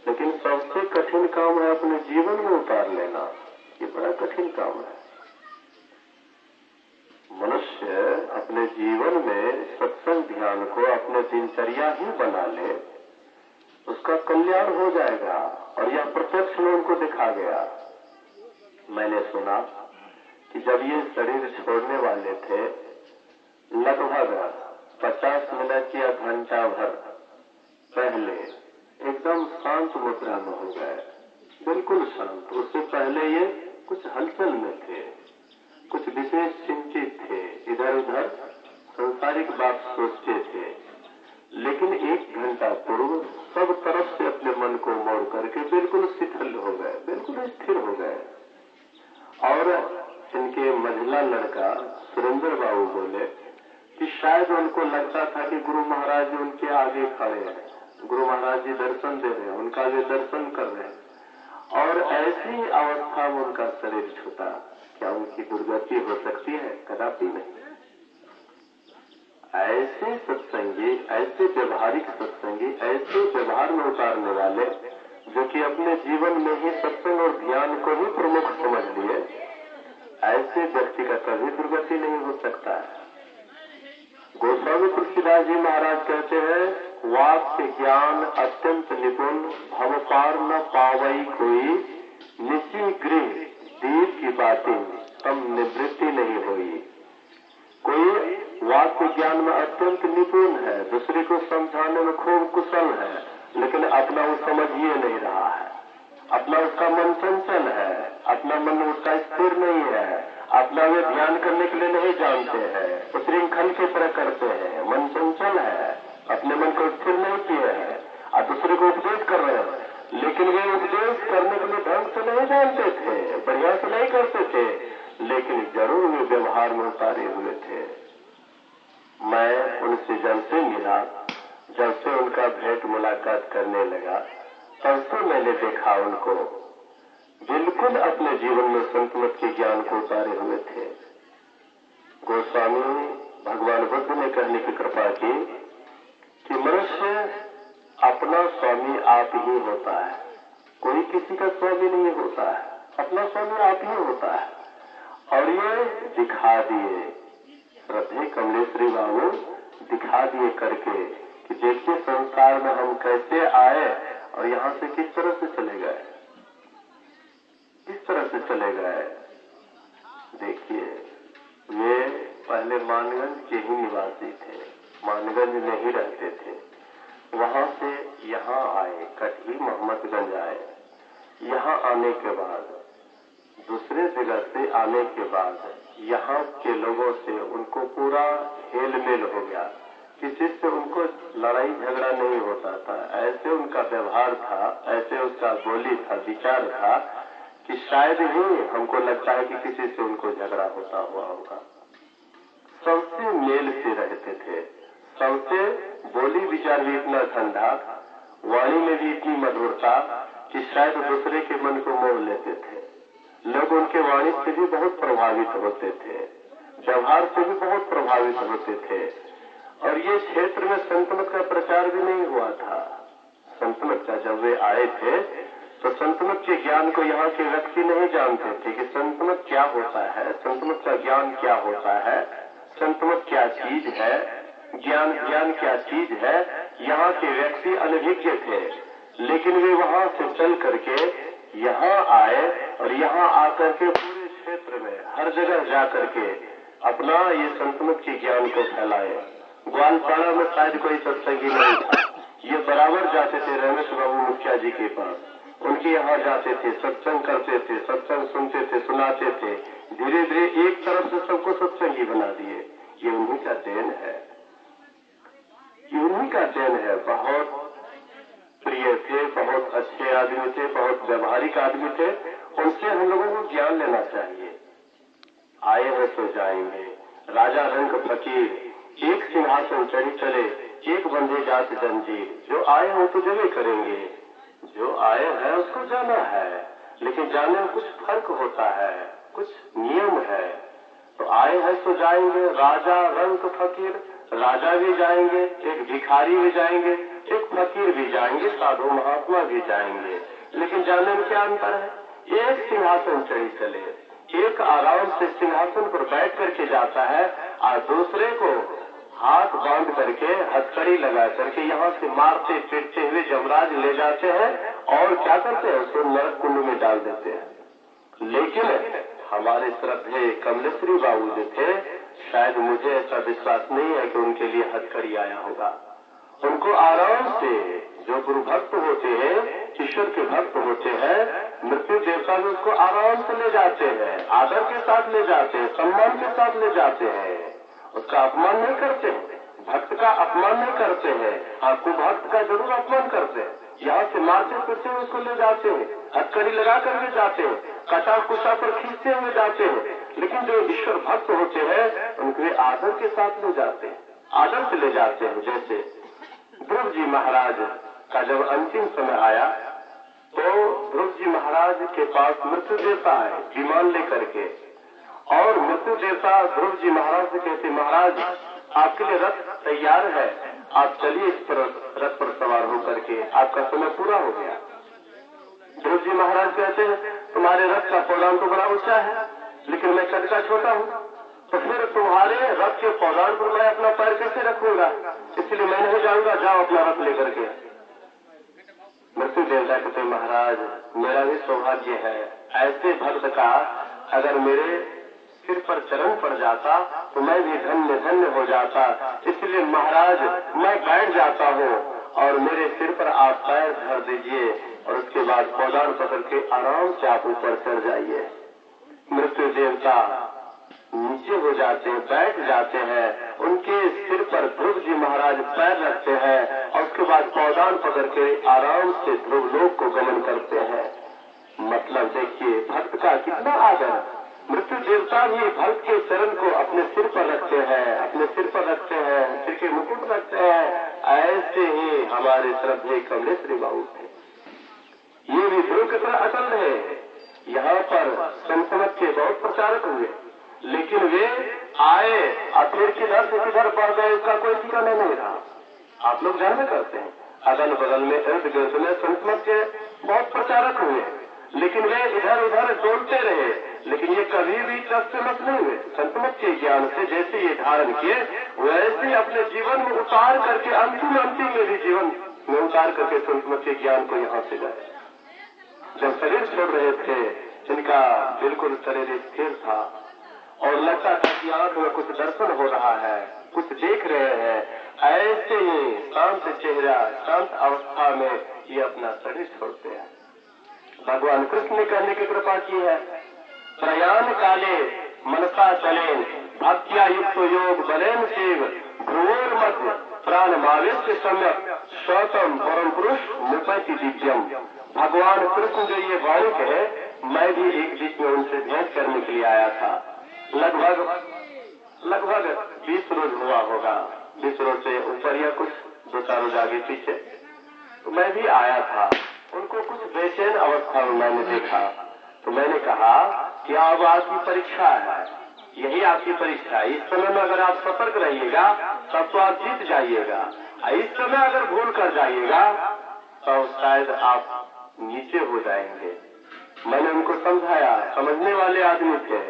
लेकिन सबसे कठिन काम है अपने जीवन में उतार लेना। ये बड़ा कठिन काम है। मनुष्य अपने जीवन में सत्संग ध्यान को अपने दिनचर्या ही बना ले, उसका कल्याण हो जाएगा। और यह प्रत्यक्ष में उनको दिखा गया। मैंने सुना कि जब ये शरीर छोड़ने वाले थे, लगभग 50 मिनट या घंटा भर पहले एकदम शांत मुद्रा में हो गए, बिल्कुल शांत। उससे पहले ये कुछ हलचल में थे, कुछ विशेष चिंतित थे, इधर उधर सांसारिक बात सोचते थे। लेकिन 1 घंटा पूर्व सब तरफ से अपने मन को मोड़ करके बिल्कुल शिथिल हो गए, बिल्कुल स्थिर हो गए। और इनके मंझला लड़का सुरेंद्र बाबू बोले कि शायद उनको लगता था कि गुरु महाराज जी उनके आगे खड़े हैं, गुरु महाराज जी दर्शन दे रहे हैं, उनका वे दर्शन कर रहे हैं। और ऐसी अवस्था में उनका शरीर छूटा। क्या उनकी दुर्गति हो सकती है? कदापि नहीं। ऐसे सत्संगी, ऐसे व्यवहारिक सत्संगी, ऐसे व्यवहार में उतारने वाले जो कि अपने जीवन में ही सत्संग और ध्यान को ही प्रमुख समझ लिए, ऐसे व्यक्ति का कभी दुर्गति नहीं हो सकता है। गोस्वामी तुलसीदास जी महाराज कहते हैं, वाक्य ज्ञान अत्यंत निपुण, भव पार न पावई कोई, निसी गृह दीप की बातें तम निवृत्ति नहीं हुई। कोई वाक्य ज्ञान में अत्यंत निपुण है, दूसरे को समझाने में खूब कुशल है, लेकिन अपना वो समझिए नहीं रहा है, अपना उसका मन चंचल है, अपना मन उसका स्थिर नहीं है, अपना वे ध्यान करने के लिए नहीं जानते हैं, उच्छृंखल की तरह करते हैं, मन चंचल है, अपने मन को स्थिर नहीं किए हैं और दूसरे को उपदेश कर रहे हैं। लेकिन वे उपदेश करने के लिए ढंग से नहीं जानते थे, बढ़िया से नहीं करते थे, लेकिन जरूर वे व्यवहार में उतारे हुए थे। मैं उनसे जब से मिला, जब से उनका भेंट मुलाकात करने लगा, तब से मैंने देखा उनको बिल्कुल अपने जीवन में संत मत के ज्ञान को उतारे हुए थे। गोस्वामी भगवान बुद्ध ने कहने की कृपा की कि मनुष्य अपना स्वामी आप ही होता है, कोई किसी का स्वामी नहीं होता है, अपना स्वामी आप ही होता है। और ये दिखा दिए, श्रद्धेय कमलेश्वरी बाबू दिखा दिए करके कि देखिए संसार में हम कैसे आए और यहाँ से किस तरह से चले गए, किस तरह से चले गए। देखिए, वे पहले मानगंज के ही निवासी थे, मानगंज में ही रहते थे। वहां से यहाँ आए, कटही मोहम्मदगंज आए। यहाँ आने के बाद, दूसरे जगह से आने के बाद, यहाँ के लोगों से उनको पूरा हेल मेल हो गया, किसी से उनको लड़ाई झगड़ा नहीं होता था। ऐसे उनका व्यवहार था, ऐसे उसका बोली था, विचार था कि शायद ही हमको लगता है कि किसी से उनको झगड़ा होता हुआ होगा। सबसे मेल से रहते थे, सबसे बोली विचार भी इतना ठंडा, वाणी में भी इतनी मधुरता कि शायद दूसरे के मन को मोह लेते थे। लोग उनके वाणी से भी बहुत प्रभावित होते थे, व्यवहार से भी बहुत प्रभावित होते थे। और ये क्षेत्र में संतमत का प्रचार भी नहीं हुआ था। संतमत का जब वे आए थे तो संतमत के ज्ञान को यहाँ के व्यक्ति नहीं जानते थे कि संतमत क्या होता है, संतमत का ज्ञान क्या होता है, संतमत क्या चीज है, ज्ञान क्या चीज है। यहाँ के व्यक्ति अनभिज्ञ थे, लेकिन वे वहाँ से चल करके यहाँ आए और यहाँ आकर के पूरे क्षेत्र में हर जगह जा करके अपना ये संतमत के ज्ञान को फैलाए। ग्वालपाड़ा में शायद कोई सत्संगी नहीं था, ये बराबर जाते थे रमेश बाबू मुखिया जी के पास, उनके यहाँ जाते थे, सत्संग करते थे, सत्संग सुनते थे, सुनाते थे। धीरे धीरे एक तरफ से सबको सत्संगी बना दिए। ये उन्हीं का देन है, ये उन्हीं का देन है। बहुत प्रिय थे, बहुत अच्छे आदमी थे, बहुत व्यवहारिक आदमी थे, उनसे हम लोगों को ज्ञान लेना चाहिए। आए हैं तो जाएंगे, राजा रंग फकीर, एक सिंहासन चढ़ी चले, एक बंधे जात जंजीर। जो आए हो तो जगह करेंगे, जो आए हैं उसको जाना है, लेकिन जाने में कुछ फर्क होता है, कुछ नियम है। तो आए हैं तो जाएंगे, राजा रंग फकीर, राजा भी जाएंगे, एक भिखारी भी जाएंगे, एक फकीर भी जाएंगे, साधु महात्मा भी जाएंगे, लेकिन जानने में क्या अंतर है? एक सिंहासन चढ़ी चले, एक आराम से सिंहासन पर बैठ करके जाता है और दूसरे को हाथ बांध करके हथकड़ी लगा करके यहाँ से मारते पीटते हुए जमराज ले जाते हैं और क्या करते हैं? उसको नरक कुंड में डाल देते हैं। लेकिन हमारे श्रद्धेय कमलेश्वरी बाबू जो थे, शायद मुझे ऐसा विश्वास नहीं है कि उनके लिए हथकड़ी आया होगा। उनको आराम से, जो गुरु भक्त होते हैं, ईश्वर के भक्त होते हैं, मृत्यु देवता भी उसको आराम से ले जाते हैं, आदर के साथ ले जाते हैं, सम्मान के साथ ले जाते हैं, उसका अपमान नहीं करते हैं, भक्त का अपमान नहीं करते हैं। हाँ, कुभक्त का जरूर अपमान करते हैं, यहाँ से मारते पीटते हुए उसको ले जाते हैं, हथकड़ी लगा कर भी जाते हैं, कटा कुशा पर खींचते हुए जाते हैं। लेकिन जो ईश्वर भक्त होते हैं उनके आदर के साथ ले जाते हैं, आदर से ले जाते हैं। जैसे ध्रुव जी महाराज का जब अंतिम समय आया तो ध्रुव जी महाराज के पास मृत्यु देवता आए विमान लेकर के, और मृत्यु देवता ध्रुव जी महाराज से कहते, महाराज आपके लिए रथ तैयार है, आप चलिए इस पर रथ पर सवार होकर के, आपका समय पूरा हो गया। ध्रुव जी महाराज कहते हैं, तुम्हारे रथ का पौधान तो बड़ा ऊंचा है, लेकिन मैं कद का छोटा हूँ, तो फिर तुम्हारे रथ के पौधान पर मैं अपना पैर कैसे रखूंगा? इसलिए मैं नहीं जाऊंगा, जाओ अपना रथ लेकर के। मृत्यु देवता कहते, महाराज मेरा भी सौभाग्य है, ऐसे भक्त का अगर मेरे सिर पर चरण पड़ जाता तो मैं भी धन्य धन्य हो जाता, इसलिए महाराज मैं बैठ जाता हूँ और मेरे सिर पर आप पैर धर दीजिए और उसके बाद पौधान पकड़ के आराम से आप ऊपर चढ़ जाइए। मृत्यु देवता नीचे हो जाते हैं, बैठ जाते हैं, उनके सिर पर ध्रुव जी महाराज पैर रखते हैं और उसके बाद पौधान पकड़ के आराम से ध्रुव लोक को गमन करते हैं। मतलब देखिए भक्त का कितना आदर। मृत्यु देवता भी भक्त के चरण को अपने सिर पर रखते हैं, अपने सिर पर रखते हैं, सिर के मुकुट रखते हैं। ऐसे ही हमारे श्रद्धेय कमलेश्वरी बाबू थे, ये भी ध्रुव की तरह अटल रहे। यहाँ पर संसमत के बहुत प्रचारक हुए, लेकिन वे आए और फिर किधर से किधर बढ़ गए उसका कोई ठिकाना नहीं रहा। आप लोग जानते करते हैं, अगल बगल में इर्द गिर्द में संसमत के बहुत प्रचारक हुए, लेकिन वे इधर उधर डोलते रहे, लेकिन ये कभी भी तत्समत नहीं हुए। संतमत के ज्ञान से जैसे ये धारण किए वैसे अपने जीवन में उतार करके अंतिम में भी जीवन में उतार करके संतमत के ज्ञान को यहाँ से गए। जब शरीर छोड़ रहे थे, जिनका बिल्कुल शरीर स्थिर था और लगता था कि आंख में कुछ दर्शन हो रहा है, कुछ देख रहे हैं, ऐसे ही शांत चेहरा, शांत अवस्था में ये अपना शरीर छोड़ते हैं। भगवान कृष्ण ने कहने की कृपा की है, प्रयाण काले मनसा चले भक्तिया युक्त योग बलेन शिव ध्रुवोर मत प्राण मावेश सम्यक स्वतम परम पुरुष मुपैति दिव्यम। भगवान कृष्ण जो ये वाणी है, मैं भी एक बीच में उनसे भेंट करने के लिए आया था। लगभग 20 रोज हुआ होगा, 20 रोज से ऊपर या कुछ 2-4 रोज आगे पीछे, तो मैं भी आया था। उनको कुछ बेचैन अवस्था में मैंने देखा, तो मैंने कहा कि अब आपकी परीक्षा है, यही आपकी परीक्षा है। इस समय में अगर आप सतर्क रहिएगा तब तो आप जीत जाइएगा, इस समय अगर भूल कर जाइएगा तो शायद आप नीचे हो जाएंगे। मैंने उनको समझाया, समझने वाले आदमी थे,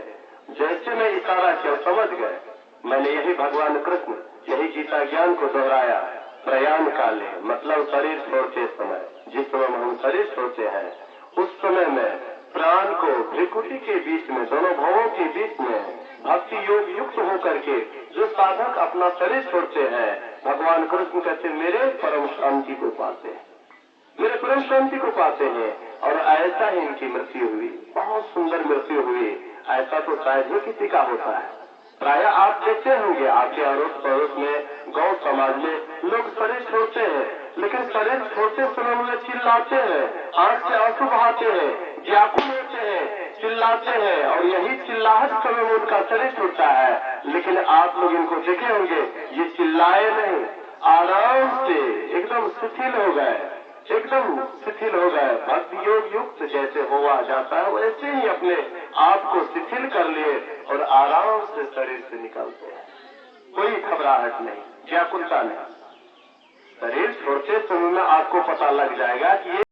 जैसे मैं इशारा किया समझ गए। मैंने यही भगवान कृष्ण, यही गीता ज्ञान को दोहराया। प्रयाण काले मतलब शरीर छोड़ते समय, जिस समय में हम शरीर छोड़ते हैं उस समय में प्राण को त्रिकुटी के बीच में, दोनों भावों के बीच में भक्ति योग युक्त होकर के जो साधक अपना शरीर छोड़ते हैं, भगवान कृष्ण कहते मेरे परम शांति को पाते हैं, मेरे परम शांति को पाते हैं। और ऐसा ही इनकी मृत्यु हुई, बहुत सुंदर मृत्यु हुई। ऐसा तो शायद ही किसी का होता है। प्राय आप देखते होंगे आपके अड़ोस पड़ोस में, गांव समाज में लोग शरीर छोड़ते हैं, लेकिन शरीर छोड़ते समय उन्हें चिल्लाते हैं, आंख से आंसू बहाते हैं, व्याकुल होते हैं, चिल्लाते हैं, और यही चिल्लाहट समय में उनका शरीर छूटता है। लेकिन आप लोग इनको देखे होंगे, ये चिल्लाए नहीं, आराम से एकदम शिथिल हो गए, एकदम शिथिल हो गए। भक्ति योग युक्त जैसे हुआ जाता है वैसे ही अपने आप को शिथिल कर लिए और आराम से शरीर से निकलते हैं, कोई घबराहट नहीं, व्याकुलता नहीं। शरीर छोड़ते समय में आपको पता लग जाएगा कि ये